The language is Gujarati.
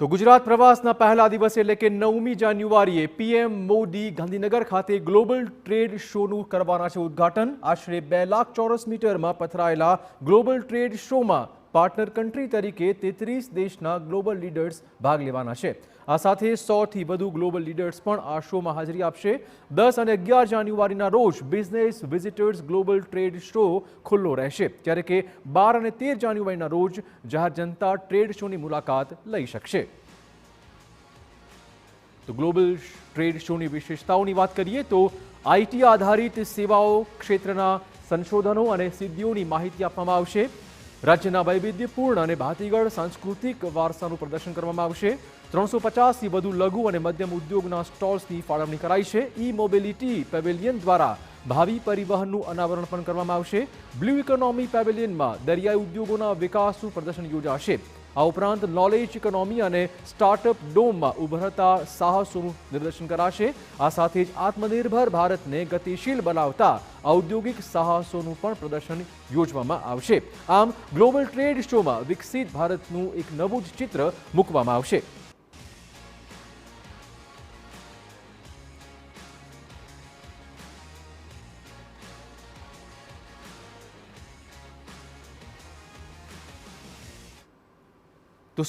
તો ગુજરાત પ્રવાસના પહેલા દિવસે એટલે કે 9મી જાન્યુઆરીએ પીએમ મોદી ગાંધીનગર ખાતે ગ્લોબલ ટ્રેડ શોનું કરવાના છે ઉદ્ઘાટન। આશરે 2 લાખ ચોરસ મીટરમાં પથરાયેલા ગ્લોબલ ટ્રેડ શોમાં પાર્ટનર કન્ટ્રી તરીકે 33 દેશના ગ્લોબલ લીડર્સ ભાગ લેવાના છે। આ સાથે 100થી વધુ ગ્લોબલ લીડર્સ પણ આ શોમાં હાજરી આપશે। 10 અને 11 જાન્યુઆરીના રોજ business visitors global trade show ખુલ્લો રહેશે, જ્યારે કે 12 અને 13 જાન્યુઆરીના રોજ જાહેર જનતા ટ્રેડ શોની મુલાકાત લઈ શકશે। તો ગ્લોબલ ટ્રેડ શોની વિશેષતાઓની વાત કરીએ તો આઈટી આધારિત સેવાઓ ક્ષેત્રના સંશોધનો અને સિદ્ધિઓની માહિતી આપવામાં આવશે। રાજ્યના વૈવિધ્યપૂર્ણ અને ભાતીગળ સાંસ્કૃતિક વારસાનું પ્રદર્શન કરવામાં આવશે। 350થી વધુ લઘુ અને મધ્યમ ઉદ્યોગના સ્ટોલ્સની ફાળવણી કરાઈ છે। ઈ મોબિલિટી પેવેલિયન દ્વારા ભાવિ પરિવહનનું અનાવરણ પણ કરવામાં આવશે। બ્લુ ઇકોનોમી પેવેલિયનમાં દરિયાઈ ઉદ્યોગોના વિકાસનું પ્રદર્શન યોજાશે। આ ઉપરાંત નોલેજ ઇકોનોમી અને સ્ટાર્ટઅપ ડોમમાં ઉભરતા સાહસોનું નિદર્શન કરાશે। આ સાથે જ આત્મનિર્ભર ભારતને ગતિશીલ બનાવતા ઔદ્યોગિક સાહસોનું પણ પ્રદર્શન યોજવામાં આવશે। આમ ગ્લોબલ ટ્રેડ શોમાં વિકસિત ભારતનું એક નવું જ ચિત્ર મૂકવામાં આવશે। તો